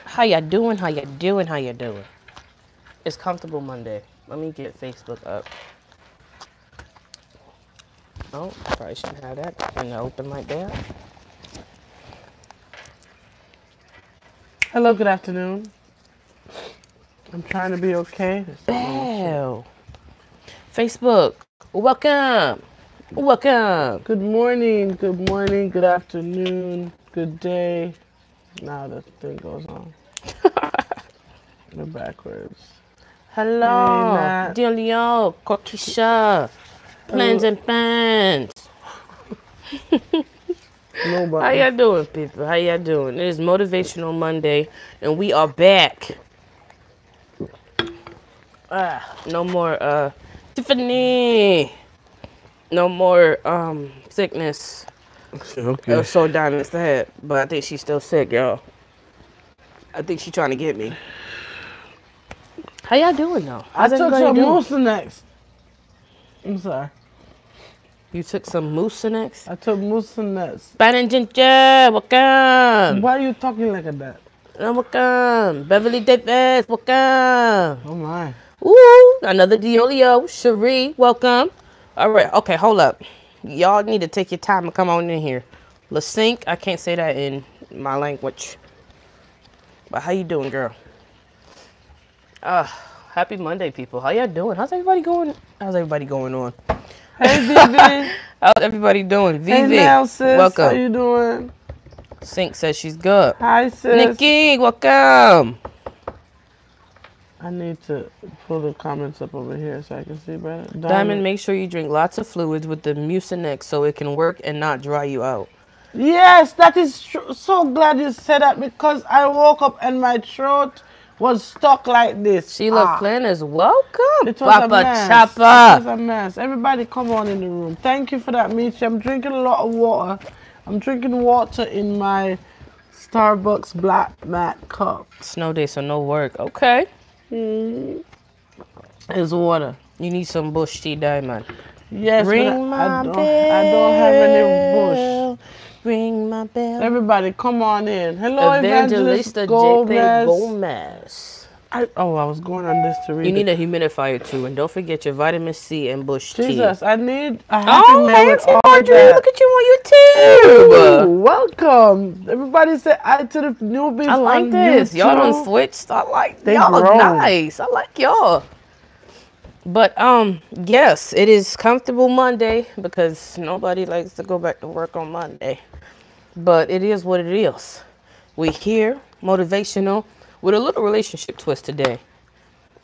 How ya doing? How ya doing? How ya doing? It's Comfortable Monday. Let me get Facebook up. Oh, probably shouldn't have that in the open like that. Hello, good afternoon. I'm trying to be okay. Wow. Facebook, welcome. Welcome. Good morning, good afternoon, good day. Now the thing goes on. We're backwards. Hello. Hey, Matt. Delio, Kokisha, Plans and Pans. Nobody. How y'all doing, people? How y'all doing? It is Motivational Monday, and we are back. No more Tiffany. No more sickness. Okay. It was so down in the head, but I think she's still sick, y'all. I think she's trying to get me. How y'all doing though? I How's took everybody some doing? Mucinex. I'm sorry. You took some Mucinex? I took Mucinex. Pan and ginger, welcome. Why are you talking like that? Welcome. Beverly Davis, welcome. Oh my. Woo, another Diolio, Cherie, welcome. All right, okay, hold up. Y'all need to take your time and come on in here. LaSync, I can't say that in my language. But how you doing, girl? Happy Monday, people. How y'all doing? How's everybody going? How's everybody going on? Hey, Vivi. How's everybody doing? Vivi, Hey, now, sis. welcome. How you doing? Sync says she's good. Hi, sis. Nikki, welcome. I need to pull the comments up over here so I can see better. Diamond, make sure you drink lots of fluids with the Mucinex so it can work and not dry you out. Yes, that is true. So glad you said that because I woke up and my throat was stuck like this. Sheila Planners, welcome. It was a Papa mess. It Chopper. was a mess. Everybody come on in the room. Thank you for that, Michi. I'm drinking a lot of water. I'm drinking water in my Starbucks black mat cup. Snow day, so no work. Okay. It's water. You need some bush tea, Diamond. Yes, Ring my bell. I don't have any bush. Ring my bell. Everybody, come on in. Hello, Evangelista JP Gomez. I was going on this to read. You need a humidifier too, and don't forget your vitamin C and bush tea. Jesus, I need a happy meal with all Audrey, that. look at you on YouTube. Ooh, welcome. Everybody say hi to the newbies. I like on this. YouTube. Y'all done switched. I like They y'all. Look grown. nice. I like y'all. But yes, it is Comfortable Monday because nobody likes to go back to work on Monday. But it is what it is. We here, motivational, with a little relationship twist today.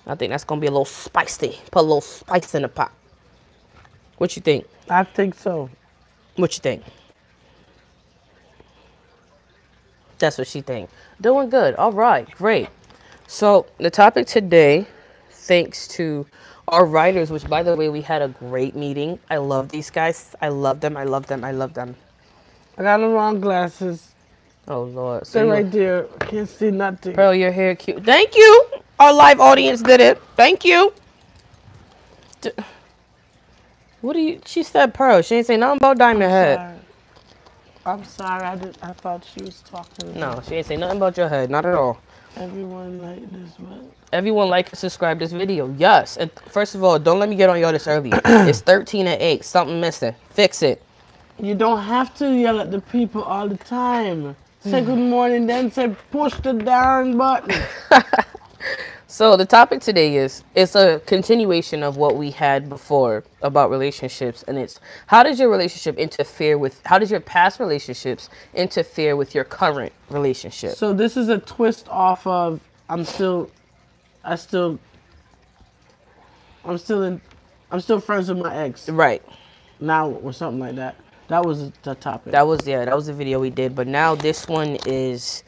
I think that's gonna be a little spicy. Put a little spice in the pot. What you think? I think so. What you think? That's what she think. Doing good. All right, great. So the topic today, thanks to our writers, which by the way, we had a great meeting. I love these guys. I love them. I love them. I love them. I got the wrong glasses. Oh Lord. They're right there. I can't see nothing. Pearl, your hair cute. Thank you. Our live audience did it. Thank you. What do you? She said Pearl. She ain't say nothing about Diamond Head. I'm sorry. I thought she was talking. No, she ain't say nothing about your head. Not at all. Everyone like this one. Everyone like and subscribe this video. Yes. And first of all, don't let me get on y'all this early. It's 13 at 8. Something missing. Fix it. You don't have to yell at the people all the time. Say good morning, then say push the darn button. So the topic today it's a continuation of what we had before about relationships, and it's how does your past relationships interfere with your current relationship? So this is a twist off of I'm still friends with my ex. Right. Now or something like that. That was the topic. That was the video we did, but now this one is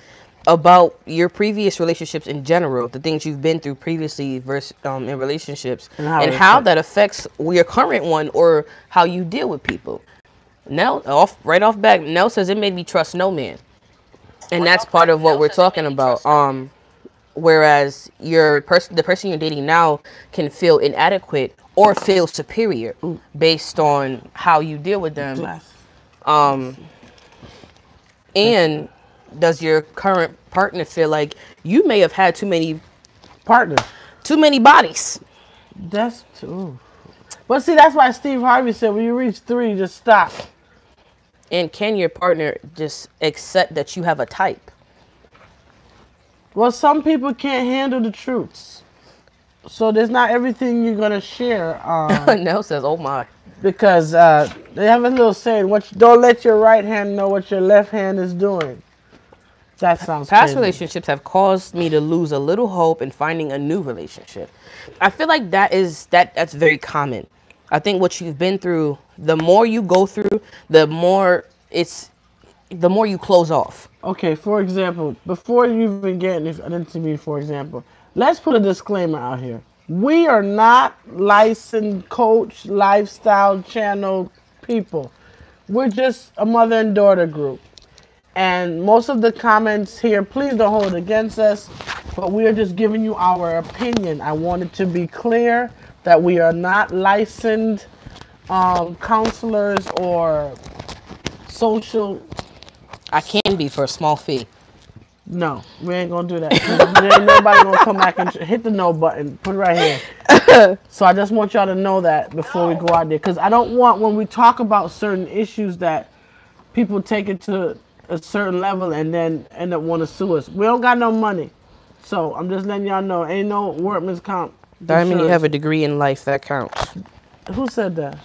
about your previous relationships in general, the things you've been through previously versus in relationships, and how that affects your current one or how you deal with people. Nell, right off back, Nell says it made me trust no man, and that's part of what we're talking about. Whereas the person you're dating now can feel inadequate or feel superior based on how you deal with them. And does your current partner feel like you may have had too many partners, too many bodies. That's true. But see, that's why Steve Harvey said when you reach 3, just stop. And can your partner just accept that you have a type? Well, some people can't handle the truths. So there's not everything you're going to share. Nell says, oh my. Because they have a little saying, don't let your right hand know what your left hand is doing. That sounds Past crazy. relationships have caused me to lose a little hope in finding a new relationship. I feel like that's very common. I think what you've been through, the more you go through, the more you close off. Okay, for example, before you even get into me, for example, let's put a disclaimer out here. We are not licensed coach, lifestyle channel people. We're just a mother and daughter group. And most of the comments here, please don't hold it against us, but we are just giving you our opinion. I want it to be clear that we are not licensed counselors or social. I can be for a small fee. No, we ain't gonna do that. There ain't nobody gonna come back and hit the no button. Put it right here. So I just want y'all to know that before we go out there, because I don't want, when we talk about certain issues, that people take it to a certain level and then end up want to sue us. We don't got no money, so I'm just letting y'all know, ain't no workman's comp. I mean, you have a degree in life, that counts. Who said that?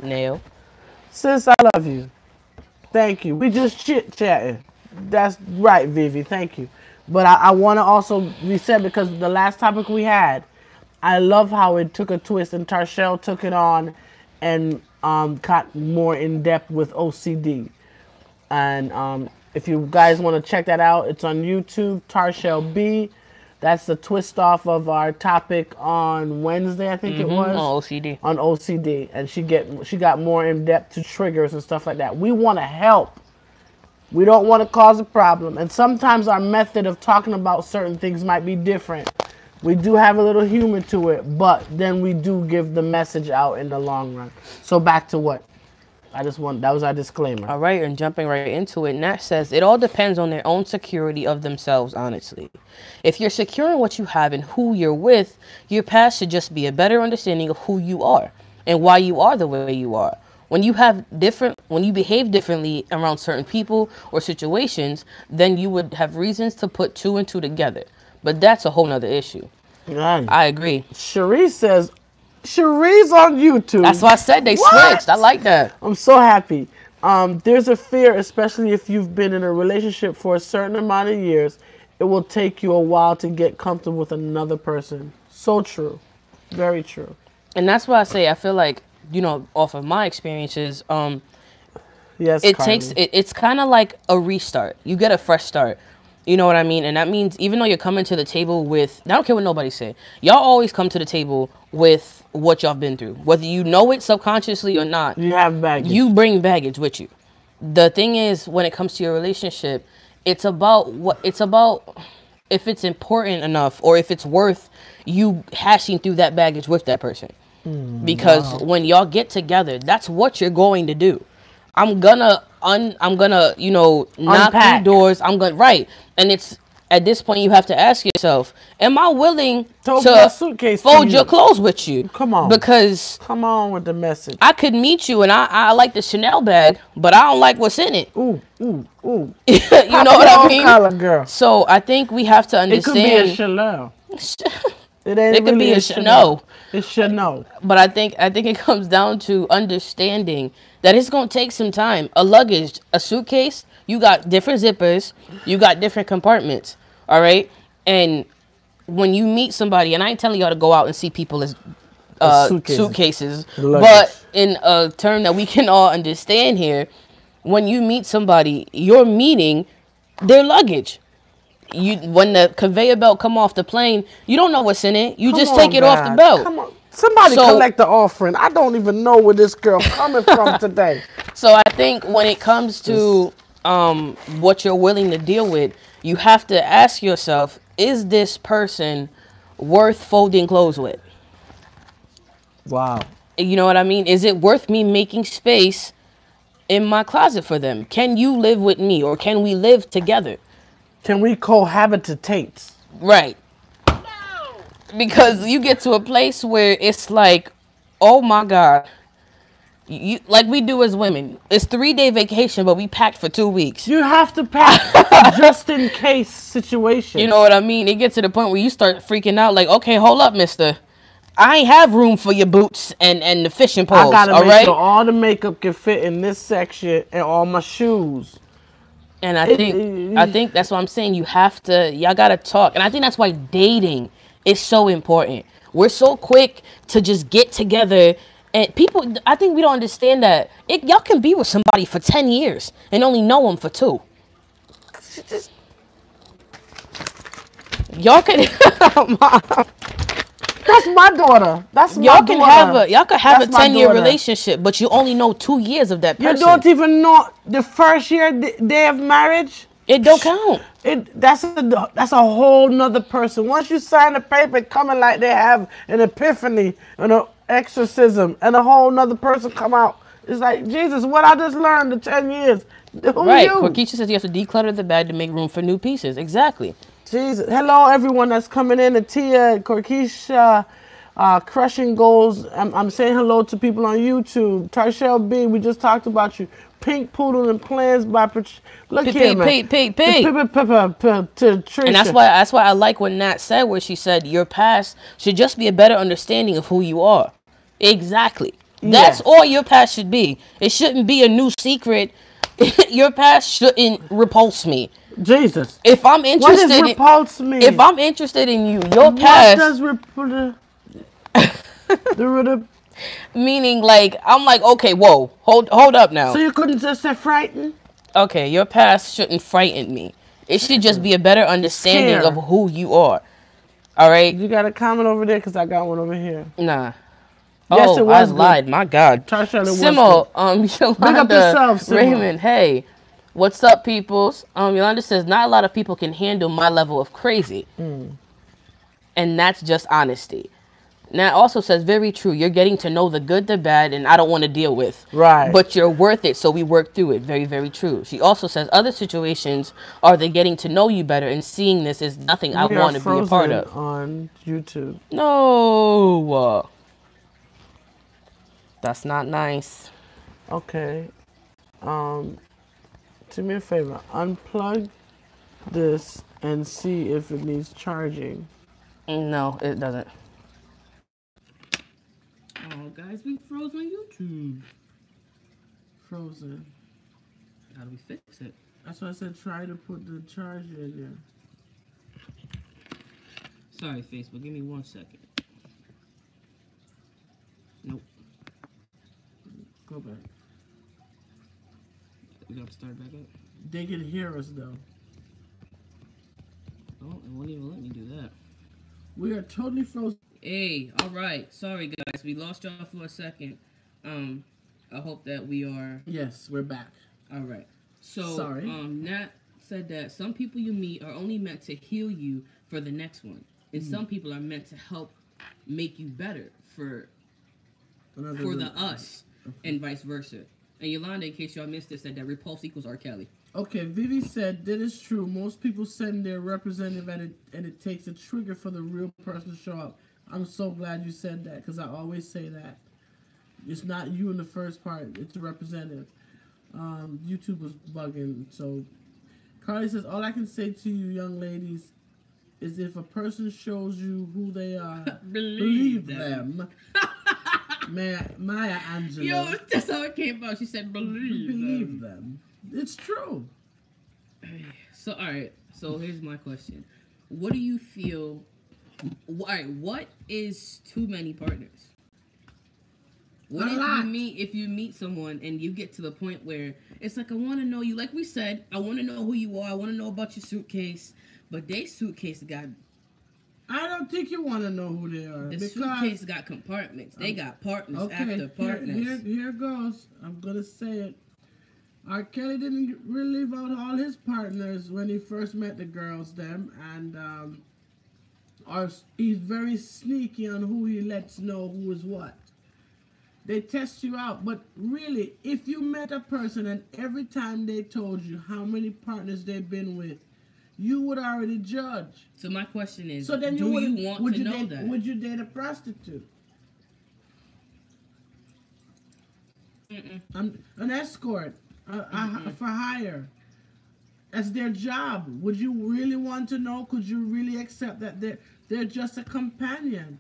Nail. Sis, I love you. Thank you. We just chit-chatting. That's right, Vivi. Thank you. But I want to also reset, because the last topic we had, I love how it took a twist and Tarshell took it on and got more in depth with OCD. And if you guys want to check that out, it's on YouTube, Tarshell B. That's the twist off of our topic on Wednesday, I think it was. On OCD. On OCD. And she got more in depth to triggers and stuff like that. We want to help. We don't want to cause a problem. And sometimes our method of talking about certain things might be different. We do have a little humor to it, but then we do give the message out in the long run. So back to what? That was our disclaimer. All right, and jumping right into it, Nat says, it all depends on their own security of themselves, honestly. If you're secure in what you have and who you're with, your past should just be a better understanding of who you are and why you are the way you are. When you behave differently around certain people or situations, then you would have reasons to put 2 and 2 together. But that's a whole nother issue. Right. I agree. Cherise says, Cherise on YouTube. That's why I said they switched. I like that. I'm so happy. There's a fear, especially if you've been in a relationship for a certain amount of years, it will take you a while to get comfortable with another person. So true. Very true. And that's why I say, I feel like, you know, off of my experiences, yes, it's kind of like a restart. You get a fresh start. You know what I mean? And that means even though you're coming to the table with, I don't care what nobody say, y'all always come to the table with what y'all been through. Whether you know it subconsciously or not, you have baggage. You bring baggage with you. The thing is, when it comes to your relationship, it's about if it's important enough or if it's worth you hashing through that baggage with that person. Because when y'all get together, that's what you're going to do. I'm gonna, you know, knock through doors. Right. And it's at this point you have to ask yourself, am I willing to fold your clothes with you? Come on. Because come on with the message. I could meet you and I like the Chanel bag, but I don't like what's in it. Ooh. You know what I mean? Color, girl. So I think we have to understand. It could be a Chanel. It could be a Chanel. It should know. But I think it comes down to understanding that it's going to take some time. A luggage, a suitcase, you got different zippers, you got different compartments, all right? And when you meet somebody, and I ain't telling y'all to go out and see people as suitcases, but in a term that we can all understand here, when you meet somebody, you're meeting their luggage. When the conveyor belt come off the plane, you don't know what's in it. You just take it off the belt. Come on. Somebody collect the offering. I don't even know where this girl coming from today. So I think when it comes to what you're willing to deal with, you have to ask yourself, is this person worth folding clothes with? Wow. You know what I mean? Is it worth me making space in my closet for them? Can you live with me, or can we live together? Can we cohabitate? Right. Because you get to a place where it's like, oh my God. You, like we do as women. It's 3-day vacation, but we packed for 2 weeks. You have to pack just in case situation. You know what I mean? It gets to the point where you start freaking out like, okay, hold up, mister. I ain't have room for your boots and the fishing poles. I gotta make sure all the makeup can fit in this section and all my shoes. And I think that's what I'm saying. Y'all gotta talk. And I think that's why dating is so important. We're so quick to just get together. And people, I think we don't understand that. Y'all can be with somebody for 10 years and only know them for 2. Y'all can... That's my daughter. That's my daughter. Y'all could have a 10-year relationship, but you only know 2 years of that person. You don't even know the first year day of marriage. It don't count. That's a whole nother person. Once you sign the paper, it's coming like they have an epiphany and an exorcism, and a whole nother person come out. It's like, Jesus, what I just learned in 10 years. Right. Corkeisha says you have to declutter the bag to make room for new pieces. Exactly. Jesus. Hello, everyone that's coming in. Atia, Corkeisha, Crushing Goals. I'm saying hello to people on YouTube. Tarshell B, we just talked about you. Pink Poodle and Plans by look here, man. And that's why I like what Nat said, where she said your past should just be a better understanding of who you are. Exactly. That's all your past should be. It shouldn't be a new secret. Your past shouldn't repulse me. Jesus. If I'm interested, what does repulse mean? If I'm interested in you, your past. What does meaning like I'm like, okay, whoa, hold up now. So you couldn't just say frightened? Okay, your past shouldn't frighten me. It should just be a better understanding of who you are. All right. You got a comment over there because I got one over here. Nah. Yes, it was. I lied. My God. Simo, Yolanda, Raymond, hey, what's up, peoples? Yolanda says not a lot of people can handle my level of crazy, and that's just honesty. Nat also says very true. You're getting to know the good, the bad, and I don't want to deal with. Right. But you're worth it, so we work through it. Very, very true. She also says other situations are they getting to know you better, and seeing this is nothing I want to be a part of. On YouTube. No. That's not nice. Okay. Do me a favor. Unplug this and see if it needs charging. No, it doesn't. Oh, guys, we froze on YouTube. Frozen. How do we fix it? That's why I said try to put the charger in there. Sorry, Facebook. Give me 1 second. Nope. Go back. We got to start back up. They can hear us though. Oh, it won't even let me do that. We are totally frozen. Hey, all right. Sorry, guys. We lost y'all for a second. I hope that we are... Yes, we're back. All right. So, sorry. Nat said that some people you meet are only meant to heal you for the next one. And some people are meant to help make you better for the us, and vice versa. And Yolanda, in case y'all missed it, said that repulse equals R. Kelly. Okay, Vivi said, that is true. Most people send their representative and it takes a trigger for the real person to show up. I'm so glad you said that, because I always say that. It's not you in the first part, it's the representative. YouTube was bugging, so... Carly says, all I can say to you young ladies is if a person shows you who they are, believe them. Maya Angelou. Yo, that's how it came out. She said, believe them. It's true. So, all right. So, here's my question. What do you feel... All right, what is too many partners? What if you meet someone and you get to the point where it's like, I want to know you. Like we said, I want to know who you are. I want to know about your suitcase. But their suitcase got... I don't think you want to know who they are. The suitcase got compartments. They got partners after partners. Here goes. I'm going to say it. R. Kelly didn't really leave out all his partners when he first met the girls, and he's very sneaky on who he lets know who is what. They test you out, but really, if you met a person and every time they told you how many partners they've been with, you would already judge. So my question is, so then do you want to know that? Would you date a prostitute? An escort, for hire. That's their job. Would you really want to know? Could you really accept that they're just a companion?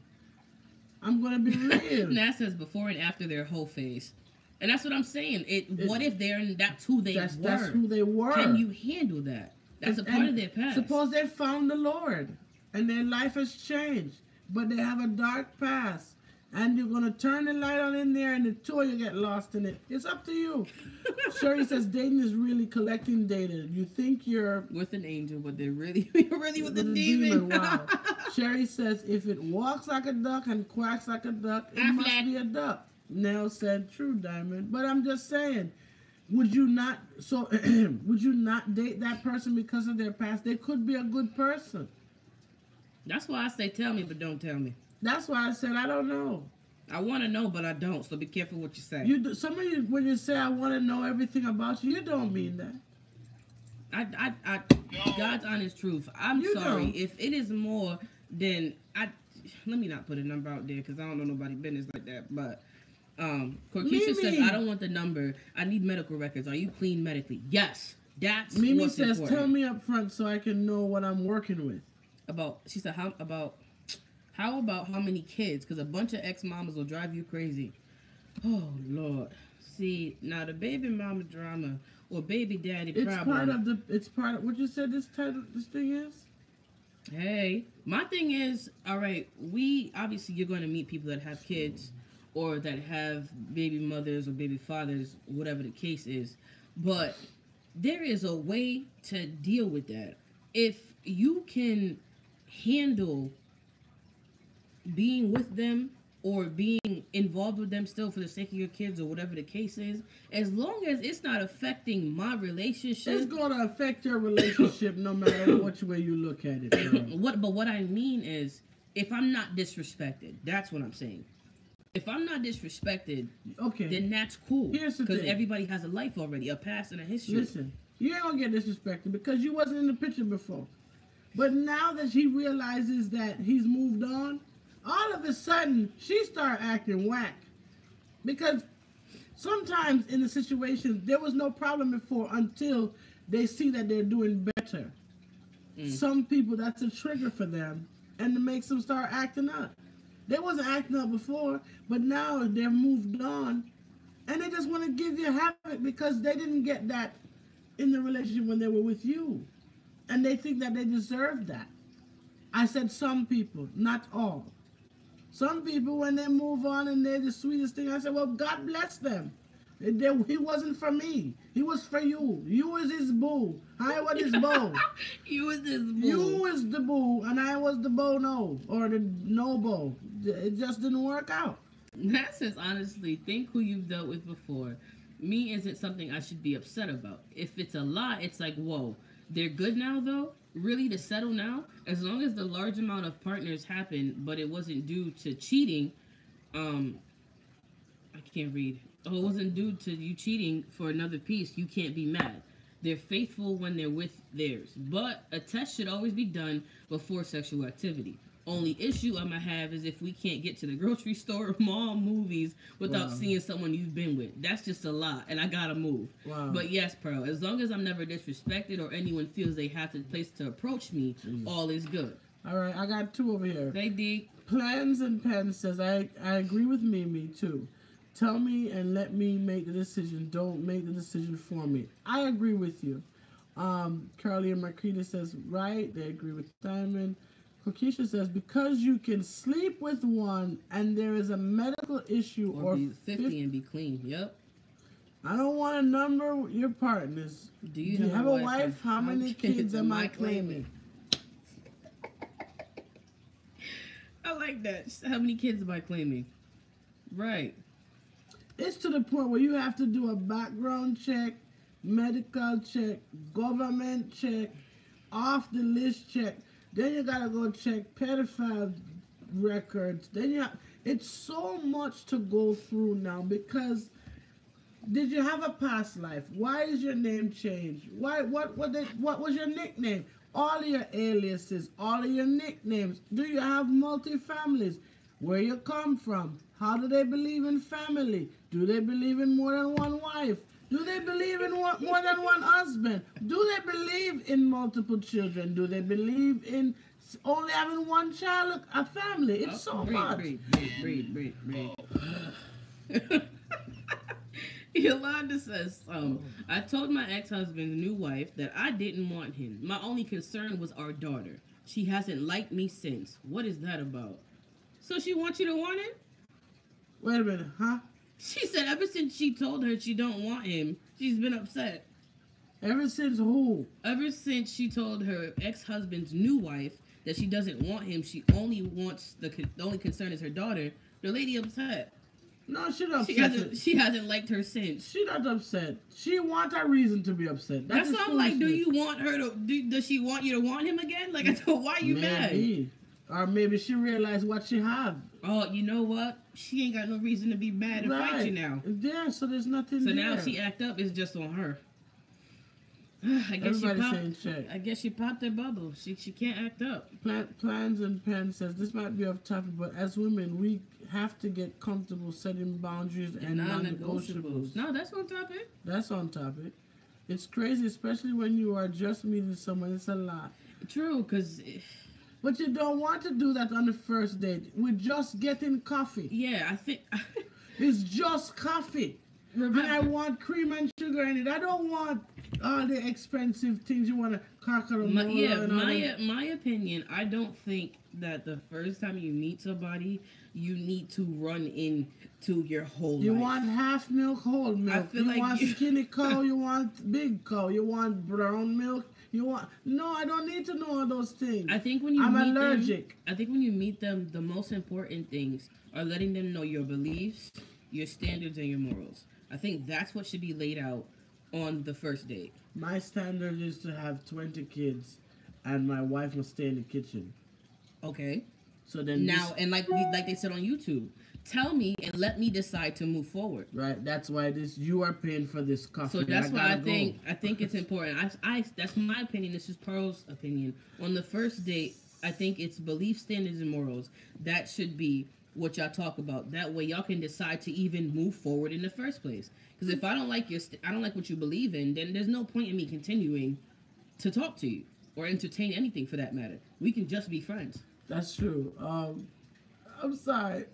I'm gonna be real. That says before and after their whole phase, and that's what I'm saying. What if that's who they were? That's who they were. Can you handle that? That's a part of their past. Suppose they found the Lord and their life has changed, but they have a dark past. And you're going to turn the light on in there and the two of you get lost in it. It's up to you. Sherry says dating is really collecting data. You think you're with an angel, but they're really with the demon. Wow. Sherry says if it walks like a duck and quacks like a duck, it must be a duck. Nell said true, Diamond. But I'm just saying, would you not would you not date that person because of their past? They could be a good person. That's why I say tell me, but don't tell me. That's why I said I don't know. I want to know, but I don't. So be careful what you say. Some of you, when you say I want to know everything about you, you don't mean that. God's honest truth. I'm sorry if it is more than let me not put a number out there because I don't know nobody business like that. But Corkeisha says I don't want the number. I need medical records. Are you clean medically? Yes. That's Mimi what's says important. tell me up front so I can know what I'm working with. She said how about how many kids? Because a bunch of ex-mamas will drive you crazy. Oh, Lord. See, now the baby mama drama or baby daddy problem. It's part of what you said this thing is? Hey, my thing is, all right, obviously you're going to meet people that have kids or that have baby mothers or baby fathers, whatever the case is. But there is a way to deal with that. If you can handle being with them or being involved with them still for the sake of your kids or whatever the case is, as long as it's not affecting my relationship. It's going to affect your relationship no matter which way you look at it. But what I mean is, if I'm not disrespected, that's what I'm saying. If I'm not disrespected, then that's cool. Here's the thing. Because everybody has a life already, a past and a history. Listen, you ain't going to get disrespected because you wasn't in the picture before. But now that he realizes that he's moved on, all of a sudden, she started acting whack. Because sometimes in the situation, there was no problem before until they see that they're doing better. Some people, that's a trigger for them, and it makes them start acting up. They wasn't acting up before, but now they're moved on, and they just want to give you havoc because they didn't get that in the relationship when they were with you. And they think that they deserve that. I said some people, not all. Some people, when they move on and they're the sweetest thing, I said, well, God bless them. He wasn't for me. He was for you. You was his boo. I was his beau. You was his boo. You was the boo, and I was the bono, or the no beau. It just didn't work out. That says, honestly, think who you've dealt with before. Me isn't something I should be upset about. If it's a lie, it's like, whoa. They're good now, though? Really, to settle now? As long as the large amount of partners happen, but it wasn't due to cheating, I can't read. Oh, it wasn't due to you cheating for another piece, you can't be mad. They're faithful when they're with theirs. But a test should always be done before sexual activity. Only issue I might have is if we can't get to the grocery store, mall, movies without seeing someone you've been with. That's just a lot, and I gotta move. But yes, Pearl, as long as I'm never disrespected or anyone feels they have the place to approach me, all is good. All right, I got two over here. They dig. Plans and Pens says, I agree with Mimi, too. Tell me and let me make the decision. Don't make the decision for me. I agree with you. Carly and Marquita says, right. They agree with Diamond. Kokisha says, because you can sleep with one and there is a medical issue or be 50 and be clean. Yep. I don't want to number your partners. Do you have a wife? How many kids am I claiming? I like that. How many kids am I claiming? Right. It's to the point where you have to do a background check, medical check, government check, off the list check. Then you gotta go check pedophile records. Then it's so much to go through now because did you have a past life? Why is your name changed? What was your nickname? all your aliases, all of your nicknames. Do you have multi-families? Where you come from? How do they believe in family? Do they believe in more than one wife? Do they believe in more than one husband? Do they believe in multiple children? Do they believe in only having one child, a family? It's so much. Breathe. Yolanda says, I told my ex-husband's new wife that I didn't want him. My only concern was our daughter. She hasn't liked me since. What is that about? So she wants you to want him? Wait a minute, huh? She said ever since she told her she don't want him, she's been upset. Ever since who? Ever since she told her ex-husband's new wife that she doesn't want him, she only wants the only concern is her daughter. The lady upset. No, she's upset. She hasn't liked her since. She's not upset. She wants a reason to be upset. That's not like, do you want her to? Does she want you to want him again? Like, I told, why are you mad? Or maybe she realized what she have. Oh, you know what? She ain't got no reason to be mad and fight you now. Yeah, so there's nothing there. So now if she act up, it's just on her. I guess she popped her bubble. She can't act up. Plans and Pen says, this might be off topic, but as women, we have to get comfortable setting boundaries and non-negotiables. No, that's on topic. That's on topic. It's crazy, especially when you are just meeting someone. It's a lot. True, because... But you don't want to do that on the first date. We're just getting coffee. Yeah, I think... It's just coffee. And I want cream and sugar in it. I don't want all the expensive things you want to cockle. My opinion, I don't think that the first time you meet somebody, you need to run into your whole life. You want half milk, whole milk. I feel you want skinny cow, you want big cow, you want brown milk. You want I don't need to know all those things. I think when you I'm allergic. I think when you meet them, the most important things are letting them know your beliefs, your standards, and your morals. I think that's what should be laid out on the first date. My standard is to have 20 kids, and my wife must stay in the kitchen. Okay. So then now, and like they said on YouTube, tell me and let me decide to move forward. Right. That's why you are paying for this coffee. So that's why I think it's important. I that's my opinion. This is Pearl's opinion. On the first date, I think it's belief, standards, and morals. That should be what y'all talk about. That way y'all can decide to even move forward in the first place. Because if I don't like I don't like what you believe in, then there's no point in me continuing to talk to you or entertain anything for that matter. We can just be friends. That's true. I'm sorry.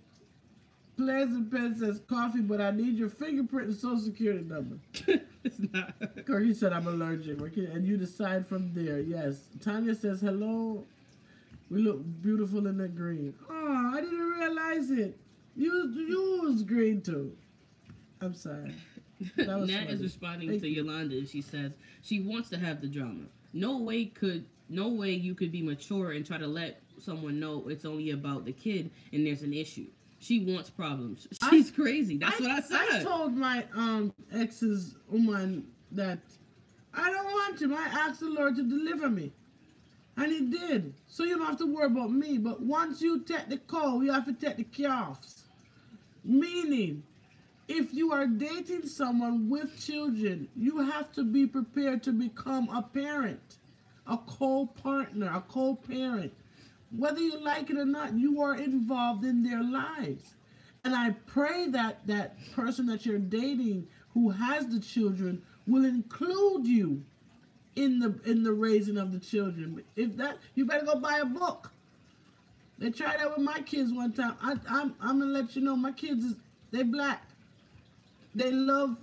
Pleasant Pen says coffee, but I need your fingerprint and social security number. It's not. He said I'm allergic. And you decide from there. Yes. Tanya says hello. We look beautiful in the green. Oh, I didn't realize it. You was green too. I'm sorry. Nat is responding to Yolanda. She says she wants to have the drama. No way you could be mature and try to let someone know it's only about the kid and there's an issue. She wants problems. She's crazy. That's what I said. I told my ex's woman that I don't want him. I asked the Lord to deliver me. And he did. So you don't have to worry about me. But once you take the cow, you have to take the calves. Meaning, if you are dating someone with children, you have to be prepared to become a parent, a co-partner, a co-parent. Whether you like it or not, you are involved in their lives. And I pray that that person that you're dating who has the children will include you in the raising of the children. If that, you better go buy a book. They tried that with my kids one time. I'm gonna let you know my kids they black. They love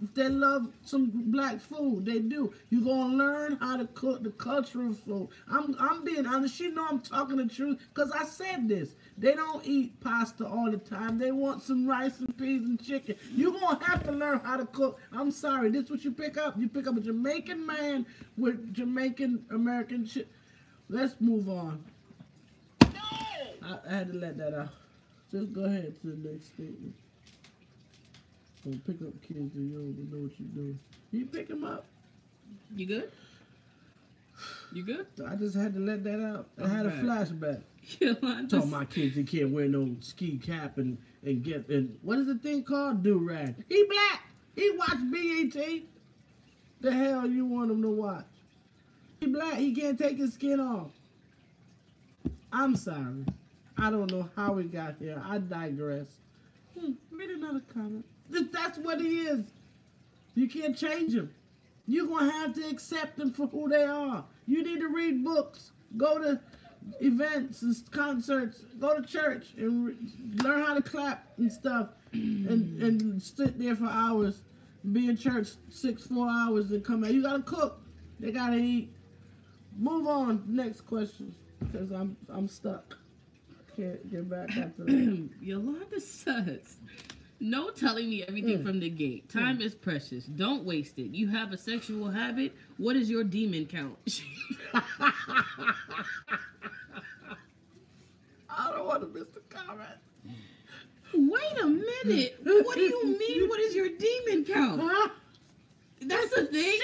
some black food. They do. You're gonna learn how to cook the cultural food. I'm being honest. You know I'm talking the truth because I said this. They don't eat pasta all the time. They want some rice and peas and chicken. You're gonna have to learn how to cook. I'm sorry. This is what you pick up. You pick up a Jamaican man with Jamaican American shit. Let's move on. No! I had to let that out. Just go ahead to the next statement. Don't pick up kids and you don't even know what you're doing. You pick them up. You good? You good? I just had to let that out. I had a flashback. Told my kids they can't wear no ski cap and get what is the thing called? Do-rag. He black. He watch BET. The hell you want him to watch? black. He can't take his skin off. I'm sorry. I don't know how we got here. I digress. Read another comment. That's what he is. You can't change him. You're going to have to accept them for who they are. You need to read books. Go to events and concerts. Go to church and learn how to clap and stuff. And sit there for hours. Be in church 4 hours and come out. You got to cook. They got to eat. Move on. Next question. Because I'm stuck. Can't get back after that. Yolanda says, no telling me everything from the gate. Time is precious. Don't waste it. You have a sexual habit. What is your demon count? I don't want to miss the comment. Wait a minute. What do you mean? What is your demon count? Huh? That's the thing.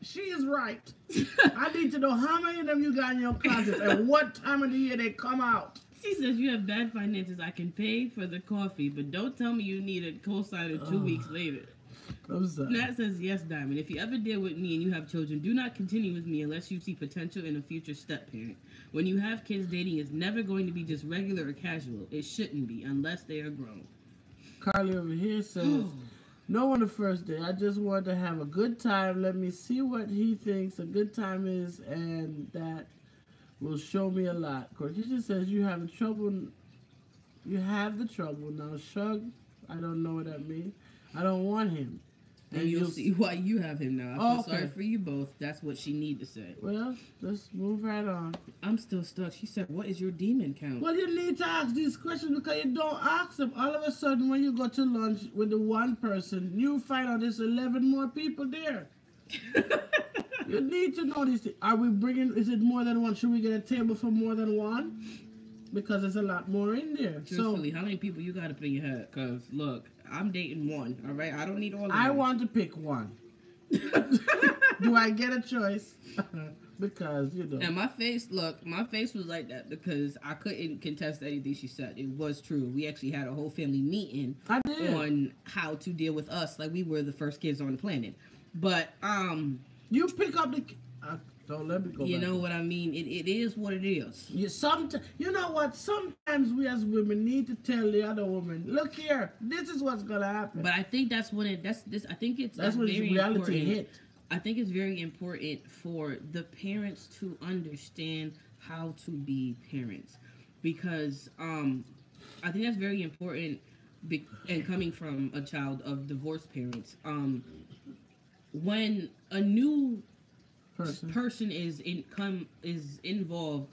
She is right. I need to know how many of them you got in your closet and what time of the year they come out. She says you have bad finances. I can pay for the coffee, but don't tell me you need a cosigner 2 weeks later. I'm sorry. Nat says, yes, Diamond. If you ever deal with me and you have children, do not continue with me unless you see potential in a future step-parent. When you have kids, dating is never going to be just regular or casual. It shouldn't be unless they are grown. Carly over here says, no on the first day. I just want to have a good time. Let me see what he thinks a good time is, and that will show me a lot. Cortisha says you have the trouble. Now shrug. I don't know what that means. I don't want him. And you'll see why you have him now. I feel sorry for you both. That's what she need to say. Well, let's move right on. I'm still stuck. She said, what is your demon count? Well, you need to ask these questions because you don't ask them. All of a sudden, when you go to lunch with the one person, you find out there's 11 more people there. You need to know these things. Are we bringing, is it more than one? Should we get a table for more than one? Because there's a lot more in there. Truthfully, how many people you got up in your head? Because, look, I'm dating one, all right? I don't need all of them. I want to pick one. Do I get a choice? Because, you know. And my face was like that because I couldn't contest anything she said. It was true. We actually had a whole family meeting on how to deal with us like we were the first kids on the planet. But, you pick up the... don't let me go You back. know what I mean? It is what it is. You know what? Sometimes we as women need to tell the other woman, look here, this is what's gonna happen. But I think that's when I think that's when very reality important. hit. I think it's very important for the parents to understand how to be parents, because I think that's very important. And coming from a child of divorced parents, when a new person is involved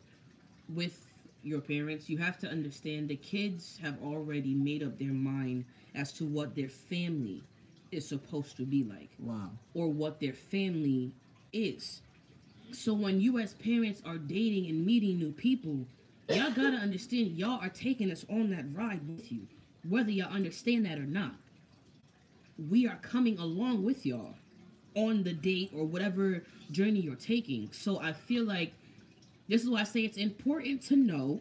with your parents, you have to understand the kids have already made up their mind as to what their family is supposed to be like. Wow. Or what their family is. So when you as parents are dating and meeting new people, y'all gotta understand y'all are taking us on that ride with you, whether y'all understand that or not. We are coming along with y'all on the date or whatever journey you're taking. So I feel like this is why I say it's important to know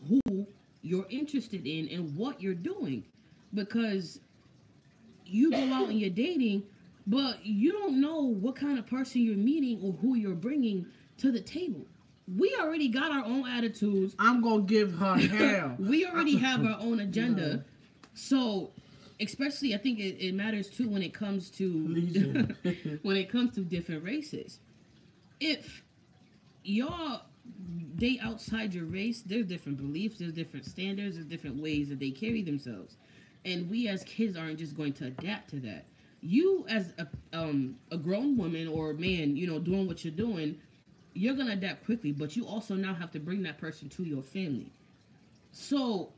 who you're interested in and what you're doing, because you go out and you're dating, but you don't know what kind of person you're meeting or who you're bringing to the table. We already got our own attitudes. I'm gonna give her hell. We already have our own agenda. Yeah. So especially, I think it matters too when it comes to when it comes to different races. If y'all date outside your race, there's different beliefs, there's different standards, there's different ways that they carry themselves, and we as kids aren't just going to adapt to that. You as a grown woman or man, you know, doing what you're doing, you're gonna adapt quickly, but you also now have to bring that person to your family. So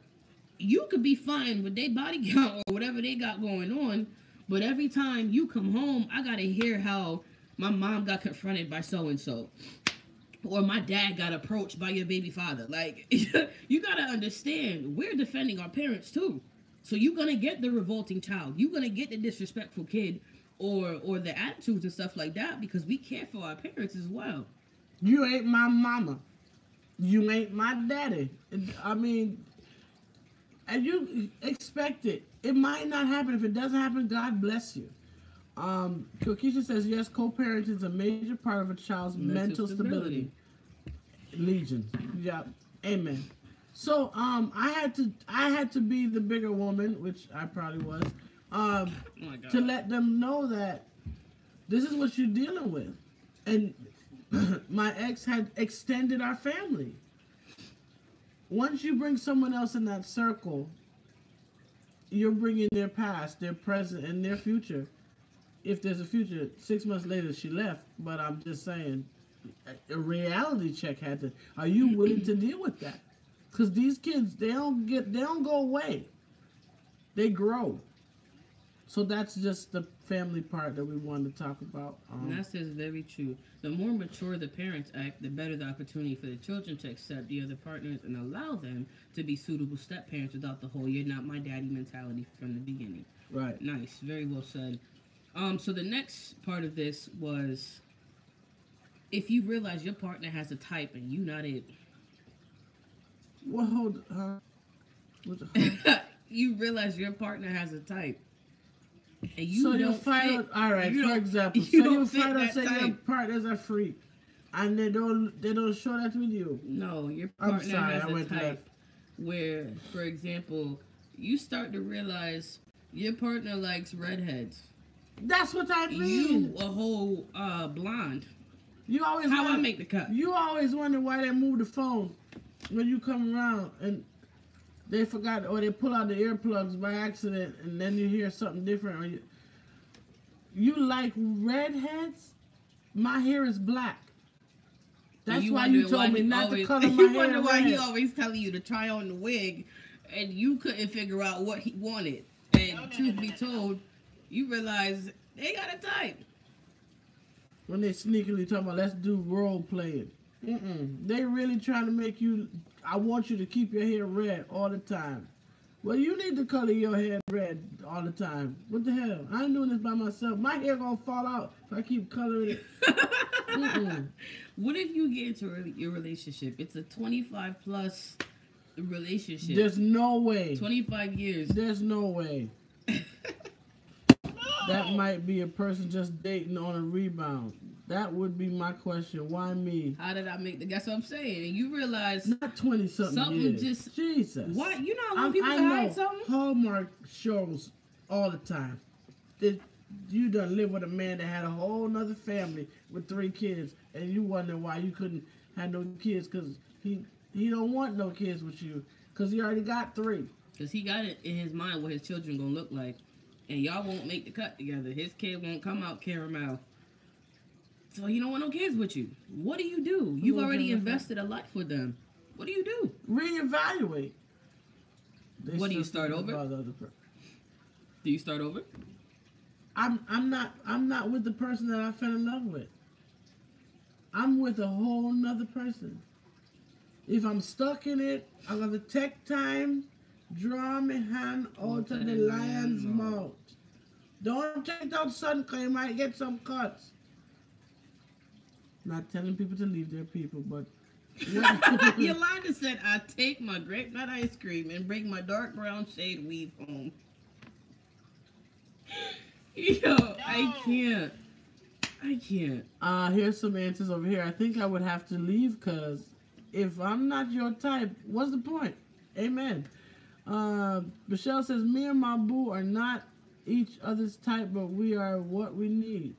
you could be fine with their body count or whatever they got going on, but every time you come home, I gotta hear how my mom got confronted by so-and-so, or my dad got approached by your baby father. Like, you gotta understand, we're defending our parents too. So you're gonna get the revolting child, you're gonna get the disrespectful kid, or the attitudes and stuff like that, because we care for our parents as well. You ain't my mama. You ain't my daddy. I mean, and you expect it. It might not happen. If it doesn't happen, God bless you. Keisha says, yes, co-parenting is a major part of a child's mental stability. Legion. Yeah. Amen. So, I had to be the bigger woman, which I probably was, to let them know that this is what you're dealing with. And my ex had extended our family. Once you bring someone else in that circle, you're bringing their past, their present, and their future. If there's a future, 6 months later she left, but I'm just saying, a reality check had to. Are you willing to deal with that? Because these kids, they don't go away. They grow. So that's just the family part that we wanted to talk about. And that is very true. The more mature the parents act, the better the opportunity for the children to accept the other partners and allow them to be suitable step parents without the whole "you're not my daddy" mentality from the beginning. Right. Nice. Very well said. So the next part of this was, if you realize your partner has a type and you not it. Well, hold on. You realize your partner has a type. And you so don't you find fit, out, all right, you for example, so you find out say your partner's a freak, and they don't show that with you. No, your partner has a type where, for example, you start to realize your partner likes redheads. That's what I mean. You a whole blonde. You always I make the cut. You always wonder why they move the phone when you come around and they forgot, or they pull out the earplugs by accident, and then you hear something different. Or you like redheads? My hair is black. That's why you told me not to color my hair. You wonder why he always telling you to try on the wig, and you couldn't figure out what he wanted. And truth be told, you realize they got a type. When they sneakily talk about, let's do role playing. They really trying to make you, I want you to keep your hair red all the time. Well, you need to color your hair red all the time. What the hell? I ain't doing this by myself. My hair gonna fall out if I keep coloring it. What if you get into your relationship? It's a 25 plus relationship. There's no way. 25 years. There's no way. That might be a person just dating on a rebound. That would be my question. Why me? How did I make the... That's what I'm saying. And you realize... Not 20-something years. Just... Jesus. What? You know how people hide something? Hallmark shows all the time. You done live with a man that had a whole nother family with 3 kids, and you wonder why you couldn't have no kids, because he don't want no kids with you, because he already got 3. Because he got it in his mind what his children gonna look like. And y'all won't make the cut together. His kid won't come out caramel. So he don't want no kids with you. What do you do? You've already invested a life with them. What do you do? Reevaluate. What do you start over? Do you start over? I'm not with the person that I fell in love with. I'm with a whole nother person. If I'm stuck in it, I'm gonna take time. Draw my hand out of the lion's mouth. Don't take it out sudden, because you might get some cuts. Not telling people to leave their people, but... Yolanda said, I take my grape nut ice cream and bring my dark brown shade weave home. Yo, no. I can't. Here's some answers over here. I think I would have to leave, because if I'm not your type, what's the point? Amen. Michelle says, me and my boo are not each other's type, but we are what we need.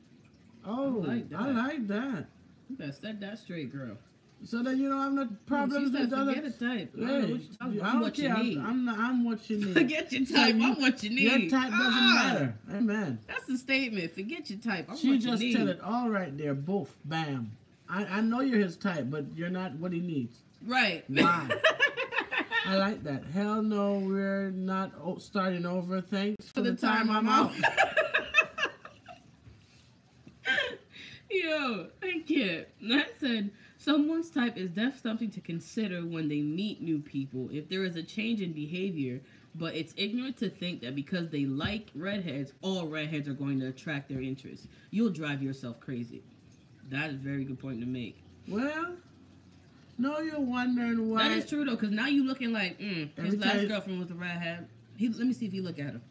Oh, I like that. You better set that straight, girl. So that you don't have no problems with other... Forget a type. Hey, I'm what you need. I'm what you need. Forget your type. So I'm what you need. Your type doesn't matter. Amen. That's the statement. Forget your type. I'm she what you need. She just said it all right there. Both. Bam. I know you're his type, but you're not what he needs. Right. Why? I like that. Hell no, we're not starting over. Thanks for the time I'm out. Yo, I can't. That said, someone's type is definitely something to consider when they meet new people. If there is a change in behavior, but it's ignorant to think that because they like redheads, all redheads are going to attract their interest. You'll drive yourself crazy. That is a very good point to make. Well... No, you're wondering why. That is true, though, because now you're looking like, his last girlfriend was a redhead. Let me see if you look at her.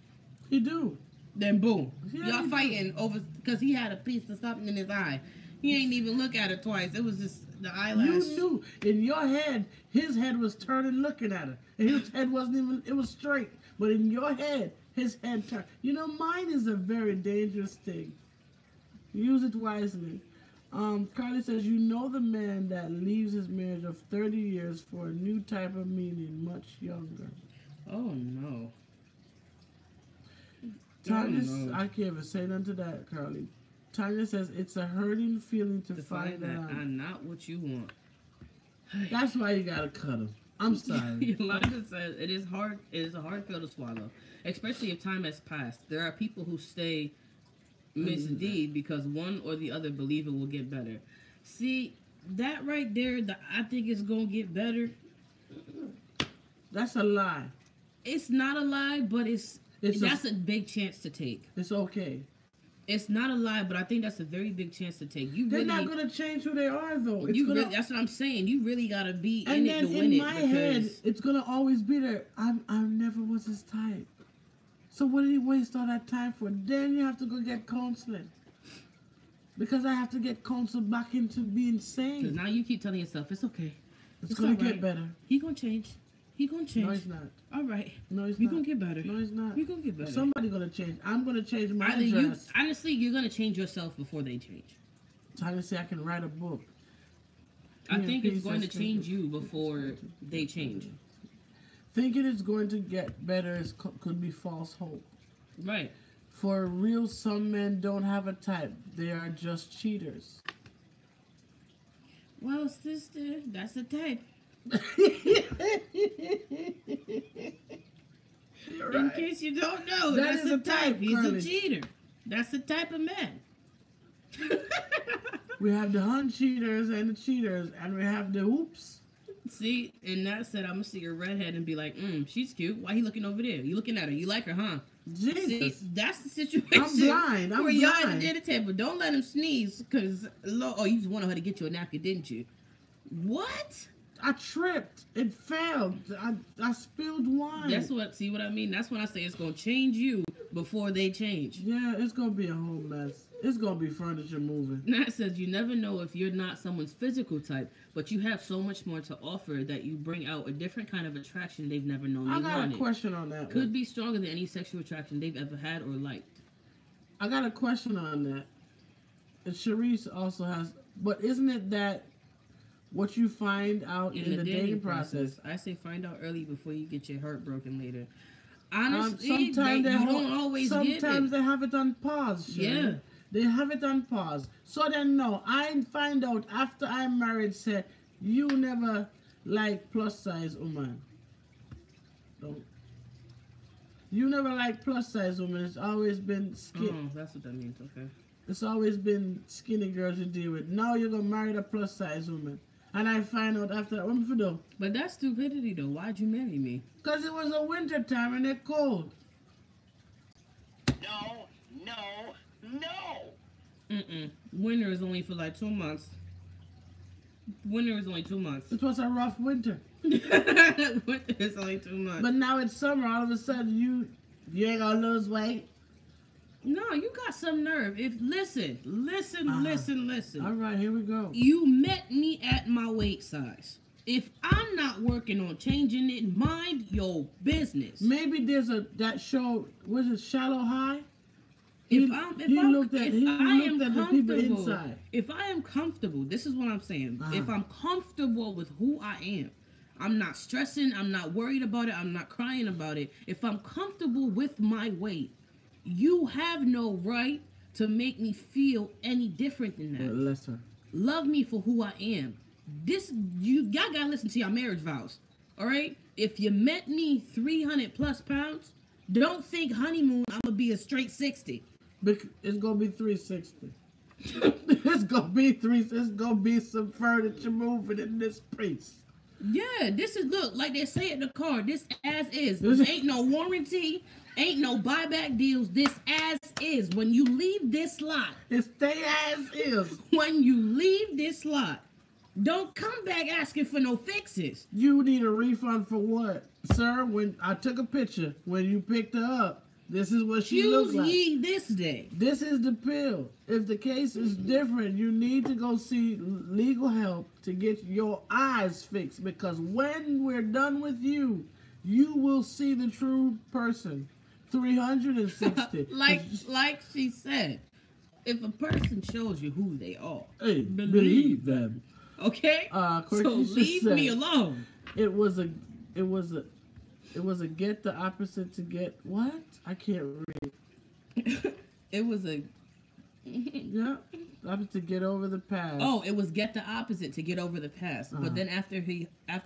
He do. Then boom, y'all fighting over because he had a piece of something in his eye. He ain't even look at it twice. It was just the eyelash. You knew in your head, his head was turning, looking at her, and his head wasn't even. It was straight, but in your head, his head turned. You know, mind is a very dangerous thing. Use it wisely. Carly says, you know the man that leaves his marriage of 30 years for a new type of meaning, much younger. Oh, no. Tanya, I can't even say nothing to that, Carly. Tanya says, it's a hurting feeling to find that I'm not what you want. That's why you gotta cut him. I'm sorry. Yolanda says, it is hard. It is a hard pill to swallow, especially if time has passed. There are people who stay Miss D because one or the other believe it will get better. See, that right there, I think it's going to get better. That's a lie. It's not a lie, but that's a big chance to take. It's okay. It's not a lie, but I think that's a very big chance to take. They're not going to change who they are, though. That's what I'm saying. You really got to be in it to win it. And in my head, it's going to always be there. I never was his type. So what did he waste all that time for? Then you have to go get counseling. Because I have to get counseled back into being sane. Because now you keep telling yourself, it's okay. It's going to get better. He going to change. He going to change. No, he's not. All right. No, he's not. You're going to get better. No, he's not. You're going to get better. Somebody's going to change. I'm going to change my address. Honestly, you're going to change yourself before they change. Trying to say I can write a book. I think it's going to change you before they change. Thinking it's going to get better could be false hope. Right. For real, some men don't have a type. They are just cheaters. Well, sister, that's a type. Right. In case you don't know, that's a type. He's a cheater. That's the type of man. We have the cheaters and the cheaters, and we have the oops. See, and that said, I'm gonna see a redhead and be like, she's cute. Why he looking over there? You looking at her? You like her, huh? Jesus. See, that's the situation. I'm blind. Where y'all at the dinner table. Don't let him sneeze, because, you just wanted her to get you a napkin, didn't you? What? I tripped. It failed. I spilled wine. See what I mean? That's when I say it's going to change you before they change. Yeah, it's going to be a whole mess. It's going to be furniture moving. Nat says you never know if you're not someone's physical type, but you have so much more to offer that you bring out a different kind of attraction they've never known they wanted. I got a question on that. Could be stronger than any sexual attraction they've ever had or liked. I got a question on that. And Sharice also has, but isn't it that what you find out in the dating process? I say find out early before you get your heart broken later. Honestly, sometimes you don't always get it. Sometimes they have it on pause, Shari. Yeah. They have it on pause. So then, no, I find out after I'm married, say, you never like plus size woman. Don't. You never like plus size women. It's always been skinny. Oh, that's what that means, okay. It's always been skinny girls you deal with. Now you're going to marry a plus size woman. And I find out after that, what am I do? But that's stupidity, though. Why'd you marry me? Because it was a winter time and it's cold. No. Winter is only for like 2 months. Winter is only 2 months. It was a rough winter. Winter is only 2 months. But now it's summer. All of a sudden, you ain't gonna lose weight. No, you got some nerve. Listen. All right, here we go. You met me at my weight size. If I'm not working on changing it, mind your business. Maybe there's that show. Was it Shallow High? He looked at the people inside. If I am comfortable, this is what I'm saying. If I'm comfortable with who I am, I'm not stressing, I'm not worried about it, I'm not crying about it. If I'm comfortable with my weight, you have no right to make me feel any different than that. Lesser. Love me for who I am. Y'all gotta listen to your marriage vows. All right? If you met me 300 plus pounds, don't think honeymoon, I'm gonna be a straight 60. It's gonna be 360. It's gonna be some furniture moving in this place. Yeah, this is, look, like they say at the car, this as is. Ain't no warranty, ain't no buyback deals. This as is. When you leave this lot, it stay as is. When you leave this lot, don't come back asking for no fixes. You need a refund for what, sir? When I took a picture when you picked her up, This is what she looks like. Choose ye this day. This is the pill. If the case is different, you need to go see legal help to get your eyes fixed, because when we're done with you, you will see the true person. 360. like she said, if a person shows you who they are, hey, believe them. Okay? So leave me alone. It was a get the opposite to get what? I can't read. It was a yeah, opposite to get over the past. Oh, it was get the opposite to get over the past. But then after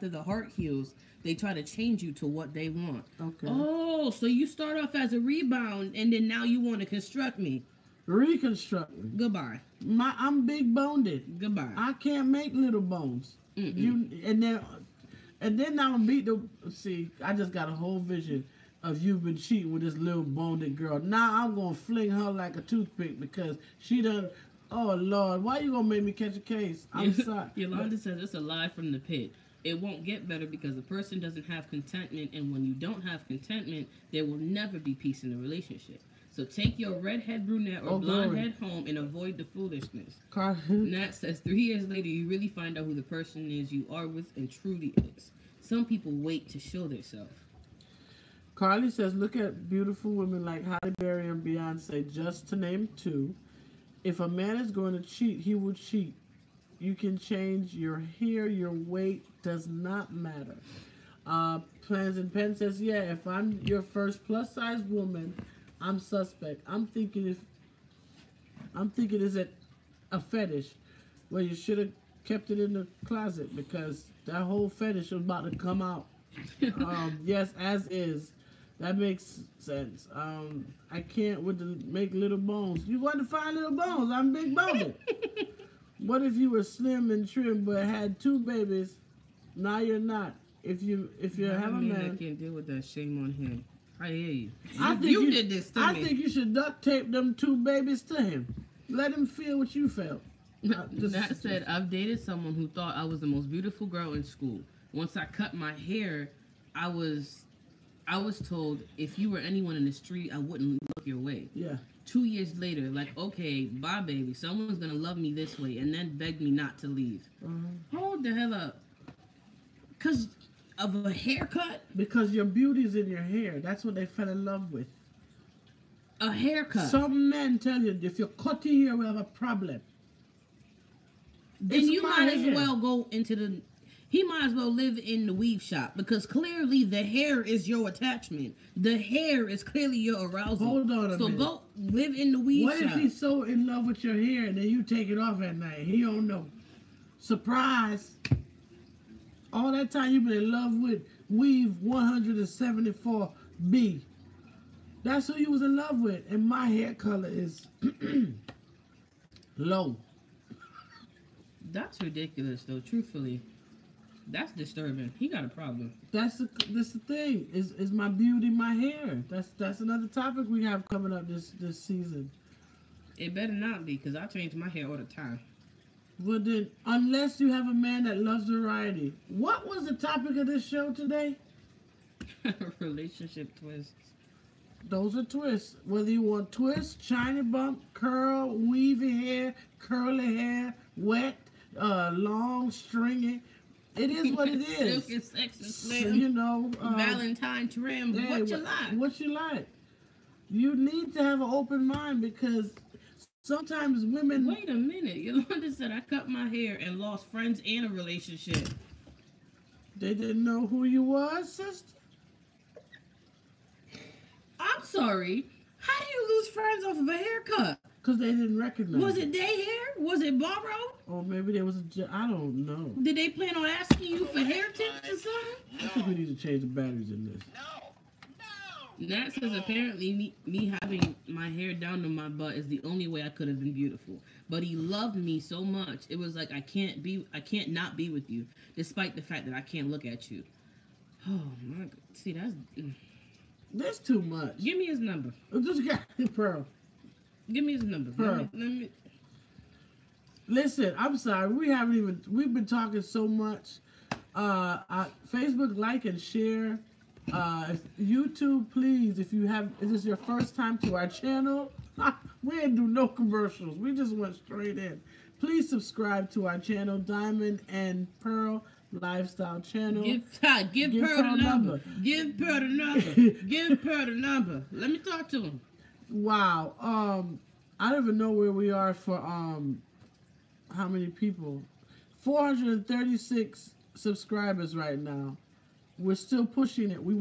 the heart heals, they try to change you to what they want. Okay. Oh, so you start off as a rebound, and then now you want to construct me. Reconstruct me. Goodbye. I'm big boned. Goodbye. I can't make little bones. And then I'm gonna beat the. See, I just got a whole vision of you been cheating with this little boned girl. Now I'm gonna fling her like a toothpick because she done. Oh Lord, why you gonna make me catch a case? I'm sorry. Yolanda says it's a lie from the pit. It won't get better because the person doesn't have contentment, and when you don't have contentment, there will never be peace in the relationship. So take your redhead brunette or blonde head home and avoid the foolishness. Nat says 3 years later, you really find out who the person is you are with and truly is. Some people wait to show themselves. Carly says, look at beautiful women like Halle Berry and Beyonce, just to name 2. If a man is going to cheat, he will cheat. You can change your hair, your weight does not matter. Plans and Pen says, yeah, if I'm your first plus size woman, I'm suspect. I'm thinking is it a fetish where you should have kept it in the closet because that whole fetish was about to come out. Yes, as is. That makes sense. I can't make little bones. You want to find little bones? I'm big boned. What if you were slim and trim but had 2 babies? Now you're not. If you have a man, I can't deal with that. Shame on him. I hear you. You did this to me. I think you should duct tape them 2 babies to him. Let him feel what you felt. That said, I've dated someone who thought I was the most beautiful girl in school. Once I cut my hair, I was told if you were anyone in the street, I wouldn't look your way. Yeah. 2 years later, like, okay, bye, baby. Someone's gonna love me this way, and then beg me not to leave. Hold the hell up. 'Cause of a haircut? Because your beauty's in your hair. That's what they fell in love with. A haircut. Some men tell you if you cut your hair, we have a problem. Then you might as well go into the. He might as well live in the weave shop because clearly the hair is your attachment. The hair is clearly your arousal. Hold on a minute. So go live in the weave shop. What if he's so in love with your hair and then you take it off at night? He don't know. Surprise. All that time you've been in love with Weave 174B. That's who you was in love with. And my hair color is low. That's ridiculous, though, truthfully. That's disturbing. He got a problem. That's the thing. Is my beauty my hair? That's another topic we have coming up this season. It better not be, because I change my hair all the time. Well then, unless you have a man that loves variety. What was the topic of this show today? Relationship twists. Those are twists. Whether you want twist, shiny bump, curl, weavy hair, curly hair, wet, long, stringy. It is what it is. Silky, sexy, So, slim. Valentine trim. Hey, what you like? What you like. You need to have an open mind because sometimes women... Wait a minute. Yolanda said I cut my hair and lost friends and a relationship. They didn't know who you was, sister? I'm sorry. How do you lose friends off of a haircut? Because they didn't recognize Was it day hair? Was it borrowed? Or maybe there was I don't know. Did they plan on asking you for hair tips or something? I think we need to change the batteries in this. Nat says apparently me having my hair down to my butt is the only way I could have been beautiful. But he loved me so much, it was like I can't not be with you, despite the fact that I can't look at you. Oh my God. See, That's too much. Give me his number. Just got Pearl. Give me his number. Pearl. Let me... Listen, I'm sorry. We've been talking so much. Facebook, like and share. YouTube, please, if this is your first time to our channel, we didn't do no commercials. We just went straight in. Please subscribe to our channel, Diamond and Pearl Lifestyle Channel. Give Pearl the number. Give Pearl the number. Give Pearl the number. Let me talk to him. Wow. I don't even know where we are for how many people. 436 subscribers right now. We're still pushing it. We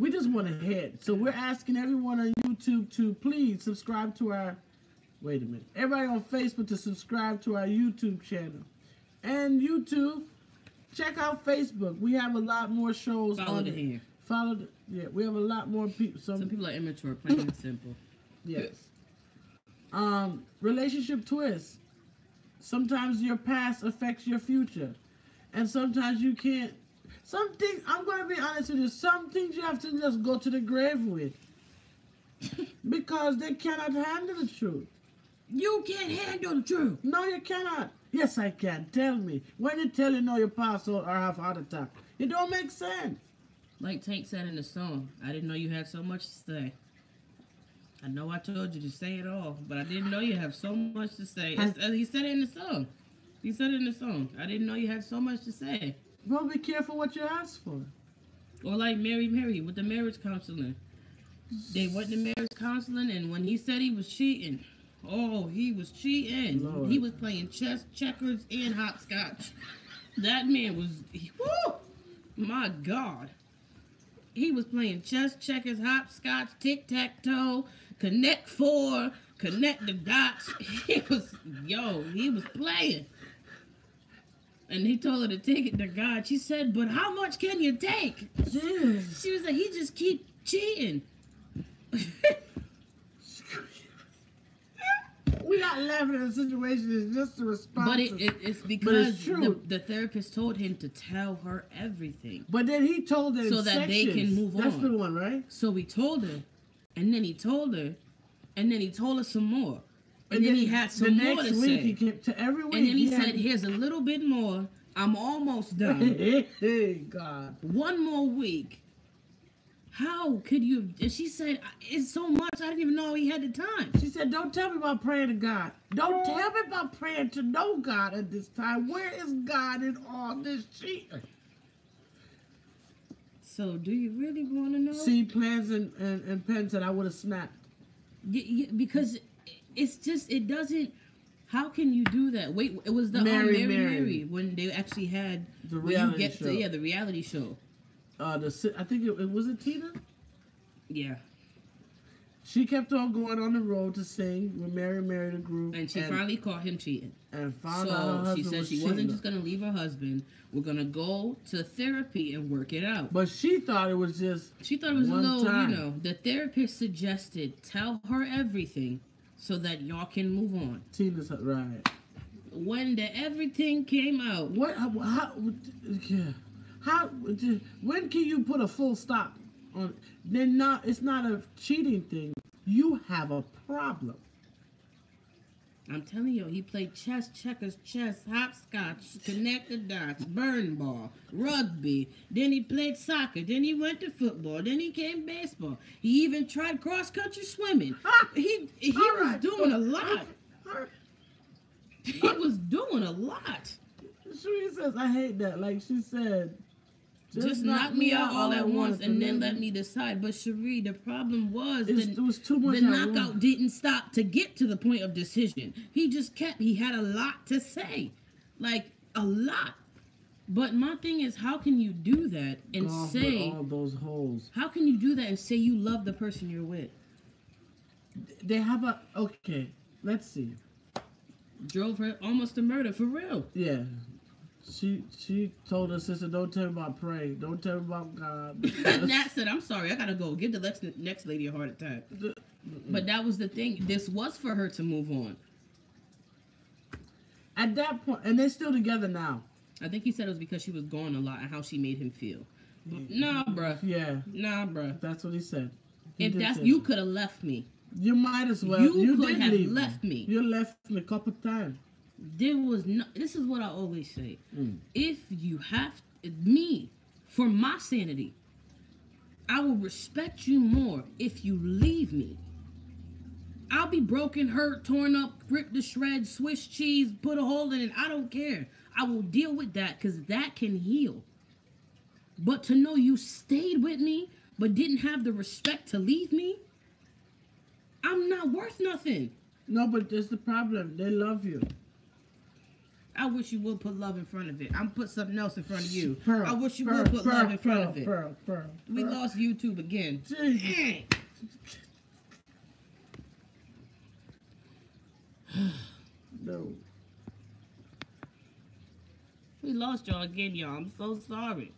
just want to hit. So we're asking everyone on YouTube to please subscribe to our, wait a minute. Everybody on Facebook to subscribe to our YouTube channel. And YouTube, check out Facebook. We have a lot more shows on it. Here. Yeah, we have a lot more people. Some people are immature, plain and simple. Yes. Relationship twists. Sometimes your past affects your future. And sometimes you can't. Some things, I'm going to be honest with you, some things you have to just go to the grave with. Because they cannot handle the truth. You can't handle the truth. No, you cannot. Yes, I can. Tell me. When you tell you know you pass out or have a heart attack, it don't make sense. Like Tank said in the song, I didn't know you had so much to say. I know I told you to say it all, but I didn't know you have so much to say. He said it in the song. He said it in the song. I didn't know you had so much to say. Well, be careful what you ask for. Or like Mary with the marriage counseling. They went to marriage counseling, and when he said he was cheating, he was cheating. Lord. He was playing chess, checkers, and hopscotch. That man was, whoo, my God. He was playing chess, checkers, hopscotch, tic-tac-toe, connect four, connect the dots. He was playing. And he told her to take it to God. She said, but how much can you take? Jeez. She was like, he just keep cheating. We're not laughing at the situation. It's just a response. But it's because the therapist told him to tell her everything. But then he told her so that they can move on. That's the one, right? So he told her, and then he told her, and then he told her some more. And then he had some more to say. He came to every week. And then he said, here's a little bit more. I'm almost done. Hey, God. One more week. How could you? And she said, it's so much, I didn't even know he had the time. She said, don't tell me about praying to God. Don't tell me about praying to know God at this time. Where is God in all this cheating? So, do you really want to know? See, plans and pens that I would have snapped. Yeah, because it's just, it doesn't, how can you do that? Wait, it was the Mary when they actually had the reality show. The reality show. I think it was Tina? Yeah. She kept on going on the road to sing when Mary married a group. And she finally caught him cheating. And found out her husband she said she wasn't just going to leave her husband. We're going to go to therapy and work it out. But she thought it was just She thought it was a little, the therapist suggested tell her everything so that y'all can move on. Tina's right. When everything came out. When can you put a full stop on? It's not a cheating thing. You have a problem. I'm telling you, he played chess, checkers, chess, hopscotch, connect the dots, burn ball, rugby. Then he played soccer. Then he went to football. Then he came baseball. He even tried cross-country swimming. He was doing a lot. He was doing a lot. She says, I hate that. Like she said, just knock me out all at once and then let me decide. But Cherie, the problem was it was too much. The knockout didn't stop to get to the point of decision. He just he had a lot to say. Like, a lot. But my thing is, how can you do that and say all those holes? How can you do that and say you love the person you're with? They have okay, let's see. Drove her almost to murder, for real. Yeah. She told her sister, don't tell me about praying. Don't tell me about God. Nat said, I'm sorry, I gotta go. Give the next lady a heart attack. But that was the thing. This was for her to move on. At that point, and they're still together now. I think he said it was because she was gone a lot and how she made him feel. But, nah, bruh. Yeah. Nah, bruh. That's what he said. You could have left me. You might as well. You could have left me. You left me a couple times. This is what I always say. If you have for my sanity, I will respect you more if you leave me. I'll be broken, hurt, torn up, ripped to shreds, Swiss cheese, put a hole in it. I don't care. I will deal with that because that can heal. But to know you stayed with me but didn't have the respect to leave me, I'm not worth nothing. No, but there's the problem. They love you. I wish you would put love in front of it. I'm put something else in front of you. Pearl, I wish you would put love in front of it. Pearl. We lost YouTube again. No. We lost y'all again, y'all. I'm so sorry.